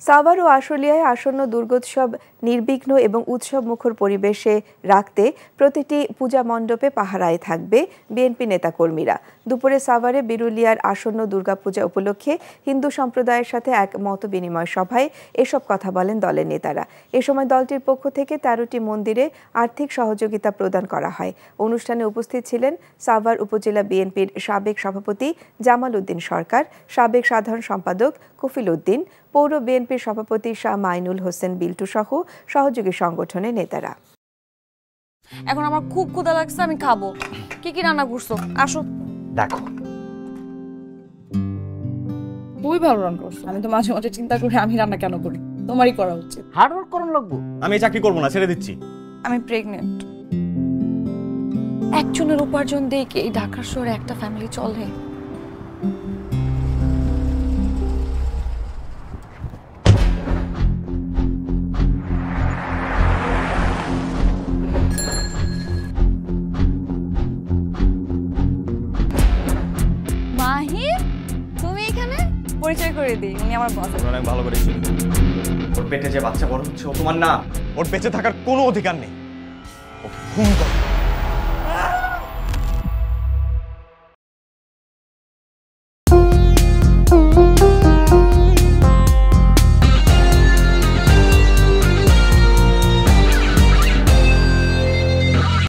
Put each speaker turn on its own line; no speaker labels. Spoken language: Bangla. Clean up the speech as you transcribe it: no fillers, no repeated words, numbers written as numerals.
সাভার ও আশুলিয়ায় আসন্ন দুর্গোৎসব নির্বিঘ্ন এবং উৎসবমুখর পরিবেশে রাখতে প্রতিটি পূজা মণ্ডপে পাহারায় থাকবে বিএনপি নেতাকর্মীরা। দুপুরে সাভারে বিরুলিয়ার আসন্ন দুর্গাপূজা উপলক্ষে হিন্দু সম্প্রদায়ের সাথে এক মতবিনিময় সভায় এসব কথা বলেন দলের নেতারা। এ সময় দলটির পক্ষ থেকে ১৩টি মন্দিরে আর্থিক সহযোগিতা প্রদান করা হয়। অনুষ্ঠানে উপস্থিত ছিলেন সাভার উপজেলা বিএনপির সাবেক সভাপতি জামাল উদ্দিন সরকার, সাবেক সাধারণ সম্পাদক কফিল উদ্দিন, পৌর বিএনপির সভাপতি শাহ মাইনুল হোসেন বিল্টু সহ সহযোগী সংগঠনের নেতারা।
এখন আমার খুব ক্ষুধা লাগছে, আমি খাবো। কি কি রান্না করছো? আসো
দেখো।
খুবই ভালো রান্না করছো। আমি তো মাঝে মাঝে চিন্তা করি আমি রান্না কেন করি, তোমারই করা উচিত।
হার্ড ওয়ার্ক করার লাগবো।
আমি চাকরি করবো না, ছেড়ে দিচ্ছি।
আমি প্রেগনেন্ট। একজনের উপার্জন দিয়ে কি এই ঢাকার শহরে একটা ফ্যামিলি চলে? তুমি এখানে? পরিচয় করে দিই, উনি আমার বস।
অনেক ভালো করে চিনি। ওর পেটে যে বাচ্চা বড় হচ্ছে ও তোমার না। ওর বেঁচে থাকার কোনো অধিকার নেই। ওকে খুন করো।